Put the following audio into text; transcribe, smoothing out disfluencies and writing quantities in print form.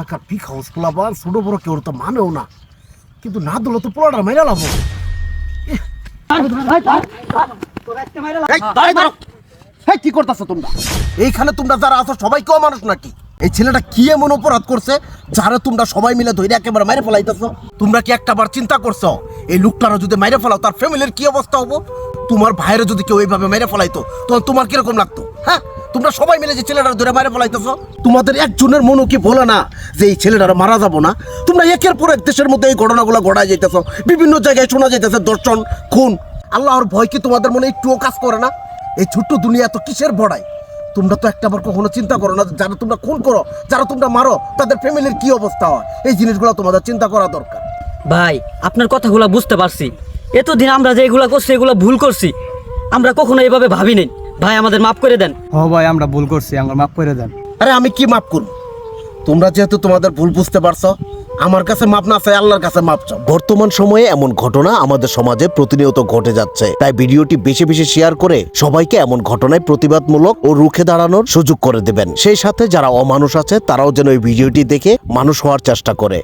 এলাকার pick house পোলাবার ছোট বড় কেউ তো মানেও না, কিন্তু না দিলে তো পোলাটা মেরে লাভ। কি করতেছো তোমরা এইখানে? তোমরা যারা আছো সবাই কেউ মানুষ নাকি? এই ছেলেটা কি এমন অপরাধ করছে যারা তোমরা সবাই মিলে ধরে একেবারে মেরে ফেলাইতেছো? তোমরা কি একটাবার চিন্তা করছো এই লোকটারও যদি মেরে ফেলাও তার ফ্যামিলির কি অবস্থা হবো? তোমার ভাইয়েরও যদি কেউ এইভাবে মেরে ফেলাইতো তখন তোমার কিরকম লাগতো? হ্যাঁ, তোমরা সবাই মিলে যে ছেলেটার ধরে মেরে ফেলাইতেছো, তোমাদের একজনের মনও কি বলে না যে এই ছেলেটার মারা যাবো না? তোমরা একের পর এক দেশের মধ্যে এই ঘটনাগুলো ঘটায় যাইতেছো, বিভিন্ন জায়গায় শোনা যাইতেছে দর্শন, খুন। আল্লাহর ভয় কি তোমাদের মনে একটুও কাজ করে না? এই ছোট্ট দুনিয়া তো কিসের বড়াই? তোমরা তো একটাবার কখনো চিন্তা করো না যারা তোমরা খুন করো, যারা তোমরা মারো, তাদের ফ্যামিলির কি অবস্থা হয়? এই জিনিসগুলো তোমাদের চিন্তা করা দরকার। ভাই আপনার কথাগুলো বুঝতে পারছি, এতদিন আমরা যে এগুলা করছি এগুলা ভুল করছি, আমরা কখনো এইভাবে ভাবিনি। ভাই আমাদের মাফ করে দেন। হ ভাই আমরা ভুল করছি, আমরা মাফ করে দেন। আরে আমি কি মাফ করব? তোমরা যেহেতু তোমাদের ভুল বুঝতে পারছো, আমার কাছে মাপ না চাই আল্লাহর কাছে মাপ চাও। বর্তমান সময়ে এমন ঘটনা আমাদের সমাজে প্রতিনিয়ত ঘটে যাচ্ছে, তাই ভিডিওটি বেশি বেশি শেয়ার করে সবাইকে এমন ঘটনায় প্রতিবাদমূলক ও রুখে দাঁড়ানোর সুযোগ করে দেবেন। সেই সাথে যারা অমানুষ আছে তারাও যেন এই ভিডিওটি দেখে মানুষ হওয়ার চেষ্টা করে।